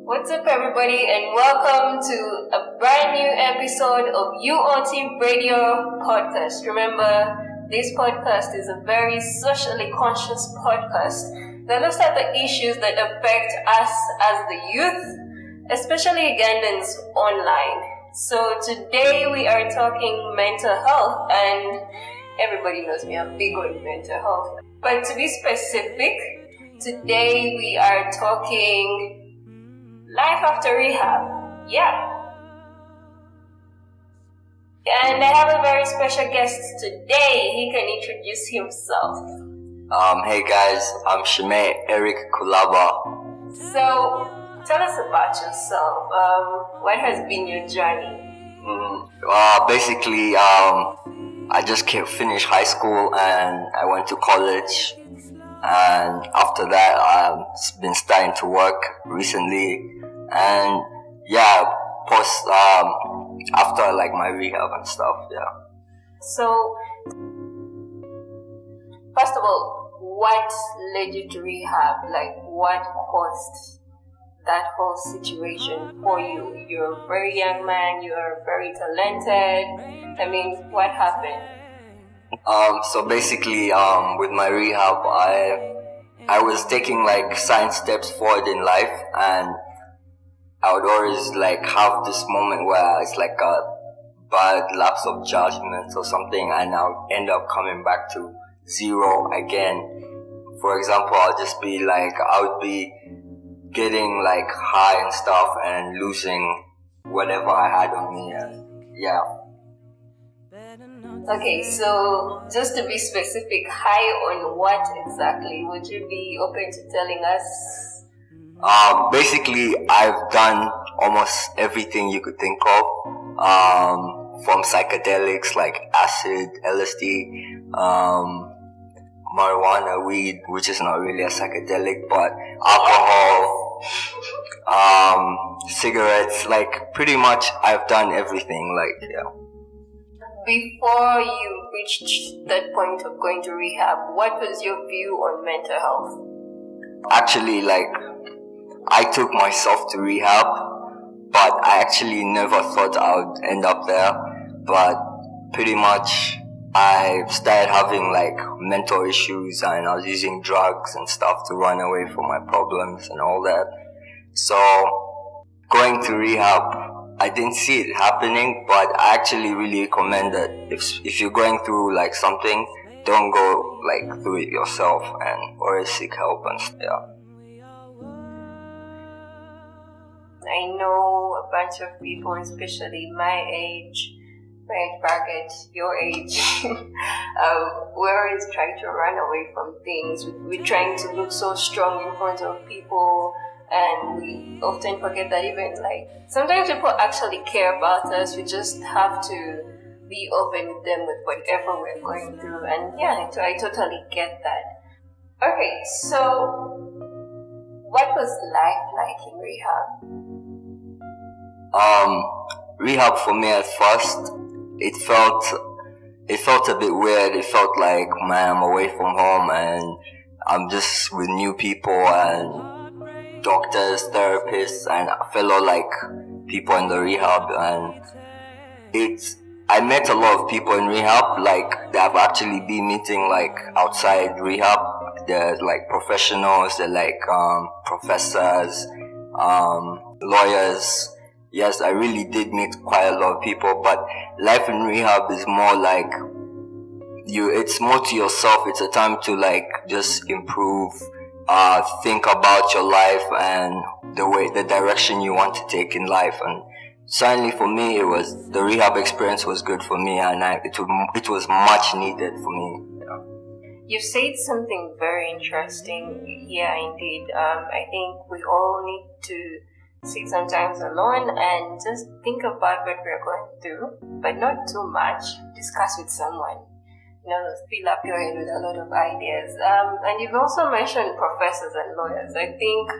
What's up, everybody, and welcome to a brand new episode of UOT Radio Podcast. Remember, this podcast is a very socially conscious podcast that looks at the issues that affect us as the youth, especially Ugandans online. So today we are talking mental health, and everybody knows me, I'm big on mental health. But to be specific, today we are talking life after rehab. Yeah. And I have a very special guest today. He can introduce himself. Hey guys, I'm Shime Eric Kulaba. So, tell us about yourself. What has been your journey? Basically, I just finished high school and I went to college. And after that, I've been starting to work recently. And yeah, after like my rehab and stuff, yeah. So, first of all, what led you to rehab? Like, what caused that whole situation for you? You're a very young man, you're very talented. I mean, what happened? So basically, with my rehab, I was taking like certain steps forward in life, and I would always like have this moment where it's like a bad lapse of judgment or something, and I'll end up coming back to zero again. For example, I would be getting like high and stuff and losing whatever I had on me, and yeah. Okay, so just to be specific, high on what exactly? Would you be open to telling us? Basically, I've done almost everything you could think of, from psychedelics like acid, LSD, marijuana, weed, which is not really a psychedelic, but alcohol, cigarettes, like pretty much I've done everything, like, yeah. Before you reached that point of going to rehab, what was your view on mental health? Actually, like, I took myself to rehab, but I actually never thought I would end up there. But pretty much I started having like mental issues, and I was using drugs and stuff to run away from my problems and all that. So going to rehab, I didn't see it happening, but I actually really recommend that if you're going through like something, don't go like through it yourself, and always seek help and yeah. I know a bunch of people, especially my age bracket, your age. We're always trying to run away from things. We're trying to look so strong in front of people, and we often forget that even like sometimes people actually care about us. We just have to be open with them with whatever we're going through. And yeah, I totally get that. Okay, so what was life like in rehab? Rehab for me at first, it felt a bit weird. It felt like, man, I'm away from home and I'm just with new people and doctors, therapists, and fellow like people in the rehab. And I met a lot of people in rehab, like they have actually been meeting like outside rehab. They're like professionals, they're like professors, lawyers. Yes, I really did meet quite a lot of people, but life in rehab is more like it's more to yourself. It's a time to like just improve, think about your life and the direction you want to take in life. And certainly for me, the rehab experience was good for me, and it was much needed for me. You said something very interesting. Yeah, indeed. I think we all need to sit sometimes alone and just think about what we're going through, but not too much. Discuss with someone. Fill up your head with a lot of ideas. And you've also mentioned professors and lawyers. I think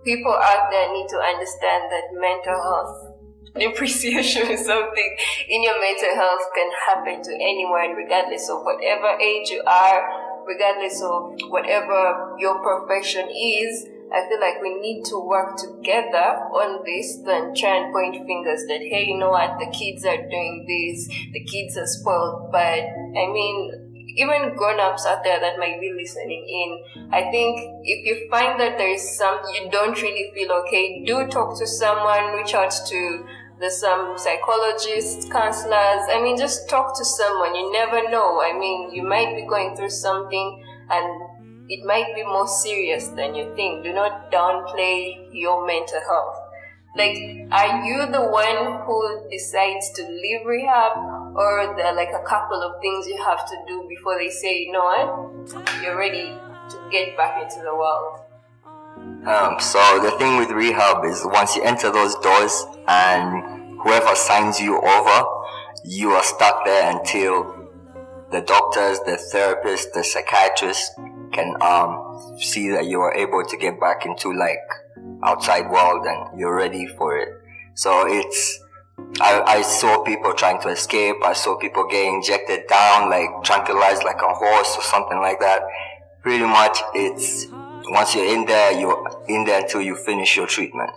people out there need to understand that mental health depreciation is something in your mental health can happen to anyone, regardless of whatever age you are, regardless of whatever your profession is. I feel like we need to work together on this than try and point fingers that, hey, you know what, the kids are doing this, the kids are spoiled. But I mean, even grown-ups out there that might be listening in, I think if you find that there is something you don't really feel okay, do talk to someone, reach out to there's some psychologists, counselors. I mean, just talk to someone. You never know. I mean, you might be going through something and it might be more serious than you think. Do not downplay your mental health. Like, are you the one who decides to leave rehab, or there are like a couple of things you have to do before they say, you know what, you're ready to get back into the world? So the thing with rehab is once you enter those doors and whoever signs you over, you are stuck there until the doctors, the therapists, the psychiatrists can see that you are able to get back into like outside world and you're ready for it. So I saw people trying to escape. I saw people getting injected down, like tranquilized like a horse or something like that. Pretty much it's once you're in there until you finish your treatment.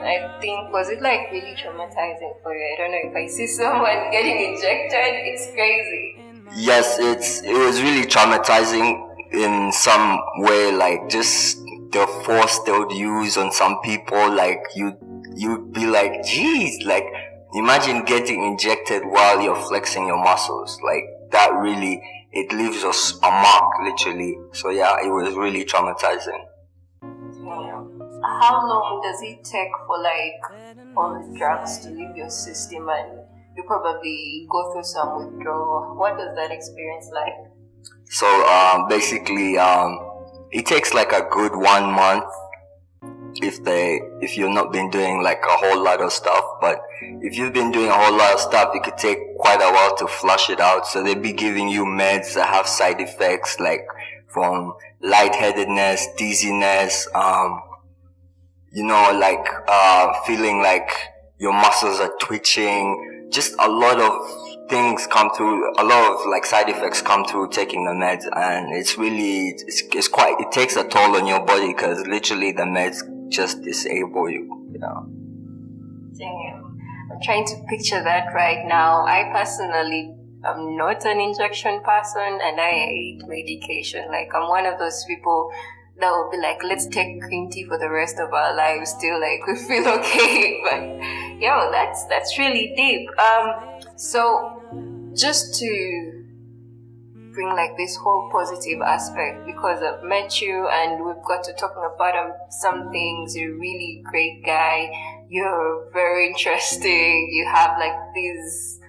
I think, was it like really traumatizing for you? I don't know, if I see someone getting injected, it's crazy. Yes, it was really traumatizing in some way, like just the force they would use on some people, like you'd be like, geez, like imagine getting injected while you're flexing your muscles, like that really, it leaves us a mark, literally. So yeah, it was really traumatizing. Yeah. How long does it take for like all the drugs to leave your system, and you probably go through some withdrawal? What does that experience like? So basically, it takes like a good 1 month if you've not been doing like a whole lot of stuff. But if you've been doing a whole lot of stuff, it could take quite a while to flush it out. So they'll be giving you meds that have side effects, like from lightheadedness, dizziness, feeling like your muscles are twitching. Just a lot of things come through, a lot of like side effects come through taking the meds, and it takes a toll on your body because literally the meds just disable you, you know. Damn. I'm trying to picture that right now. I personally am not an injection person and I hate medication. Like, I'm one of those people that will be like, let's take green tea for the rest of our lives till like we feel okay. But yo, that's really deep. So just to bring like this whole positive aspect, because I've met you and we've got to talking about some things. You're a really great guy. You're very interesting. You have like these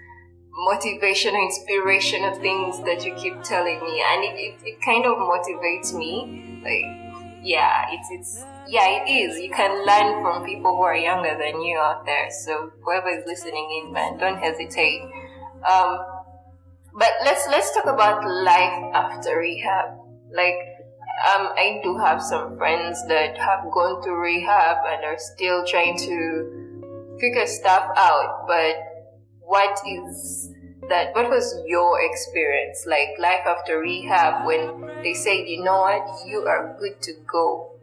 motivational, inspirational things that you keep telling me, and it kind of motivates me. Like, yeah, it is. You can learn from people who are younger than you out there. So whoever is listening in, man, don't hesitate. But let's talk about life after rehab. Like, I do have some friends that have gone through rehab and are still trying to figure stuff out. But what was your experience, like life after rehab, when they say, you know what, you are good to go?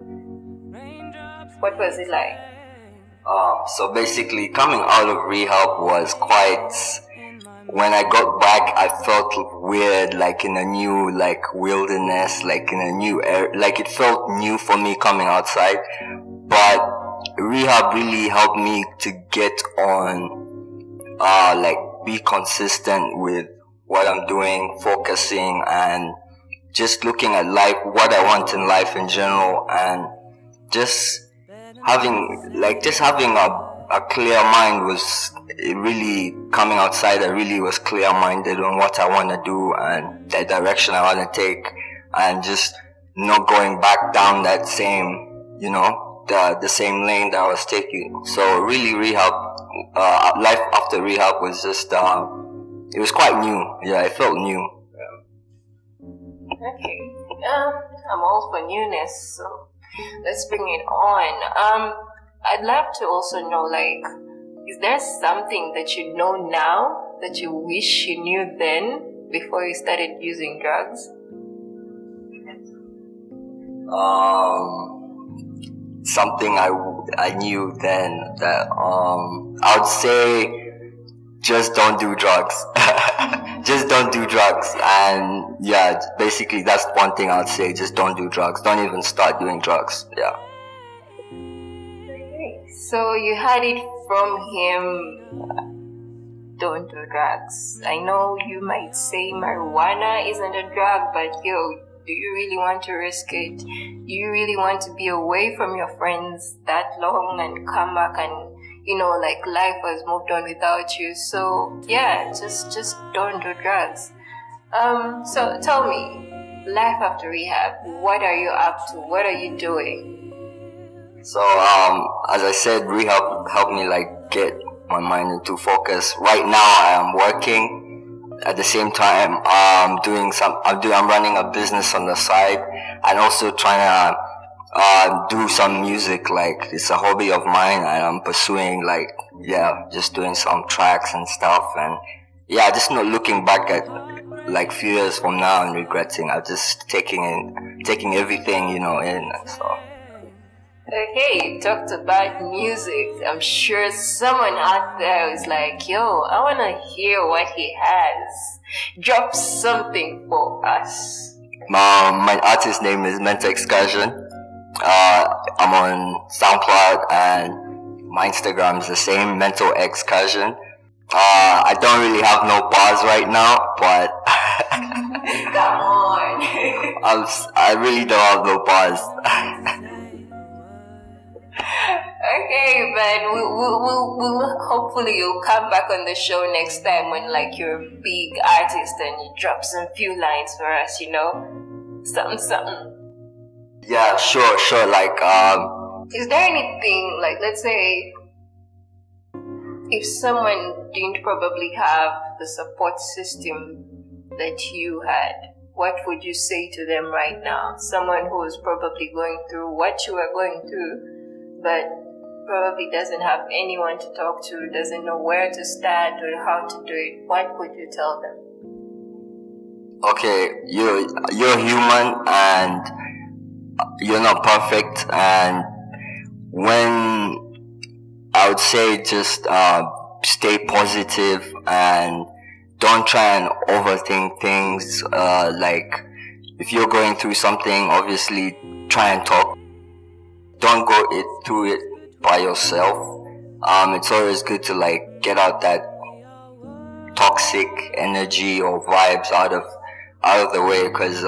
What was it like? So basically coming out of rehab was when I got back, I felt weird, like in a new, like wilderness, like in a new air, like it felt new for me coming outside. But rehab really helped me to get on, be consistent with what I'm doing, focusing and just looking at life, what I want in life in general, and just having a clear mind really coming outside. I really was clear-minded on what I want to do and the direction I want to take, and just not going back down that same, the same lane that I was taking. So really rehab, life after rehab was just, it was quite new. Yeah, it felt new. Okay. I'm all for newness, so let's bring it on. I'd love to also know, like, is there something that you know now that you wish you knew then before you started using drugs? something I knew then, that I would say just don't do drugs. Just don't do drugs. And yeah, basically that's one thing I'd say. Just don't do drugs. Don't even start doing drugs. Yeah. Okay. So you had it from him, don't do drugs. I know you might say marijuana isn't a drug, but do you really want to risk it? Do you really want to be away from your friends that long and come back and like life has moved on without you? So yeah, just don't do drugs. So tell me, life after rehab, what are you up to? What are you doing? So as I said, rehab helped me like get my mind into focus. Right now I am working. At the same time, I'm running a business on the side, and also trying to do some music. Like, it's a hobby of mine, and I'm pursuing just doing some tracks and stuff. And yeah, just not looking back at like few years from now and regretting. I'm just taking everything in and stuff. Okay, you talked about music. I'm sure someone out there is like, I want to hear what he has. Drop something for us. My artist name is xcursion. I'm on SoundCloud, and my Instagram is the same, xcursion. I don't really have no bars right now, but come on. I really don't have no bars. Okay, man. We'll hopefully you'll come back on the show next time when you're a big artist and you drop some few lines for us. Something. Yeah, sure. Is there anything let's say if someone didn't probably have the support system that you had, what would you say to them right now? Someone who's probably going through what you are going through, but probably doesn't have anyone to talk to, doesn't know where to start or how to do it. What would you tell them? Okay, you're human and you're not perfect, and when I would say just stay positive and don't try and overthink things. If you're going through something, obviously try and talk. Don't go through it by yourself. It's always good to get out that toxic energy or vibes out of the way, because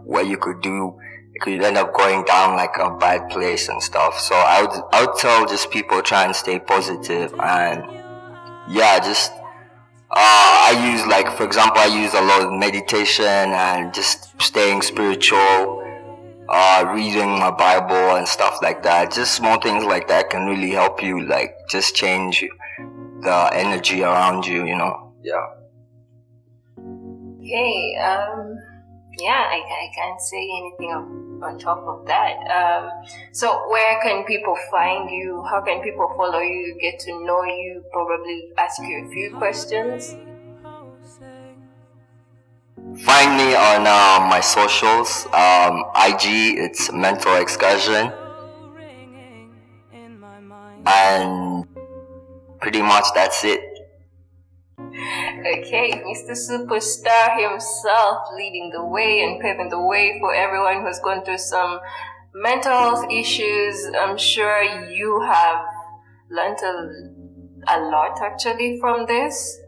what you could do, it could end up going down like a bad place and stuff. So I would tell just people try and stay positive, and yeah, just for example, I use a lot of meditation and just staying spiritual, reading my Bible and stuff like that. Just small things like that can really help you, just change the energy around you, Yeah. Okay, I can't say anything on top of that. So where can people find you? How can people follow you, get to know you, probably ask you a few questions? Find me on my socials. IG, it's Mental Excursion. And pretty much that's it. Okay, Mr. Superstar himself leading the way and paving the way for everyone who's gone through some mental health issues. I'm sure you have learned a lot actually from this.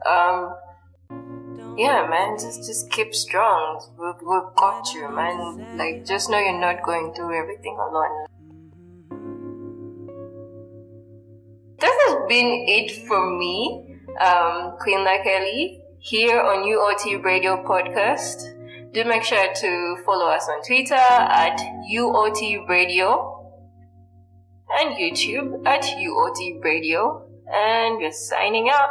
Yeah, man, just keep strong. We've got you, man. Just know you're not going through everything alone. This has been it for me. Queen Kelly here on UOT Radio Podcast. Do make sure to follow us on Twitter at UOT Radio and YouTube at UOT Radio. And we're signing out.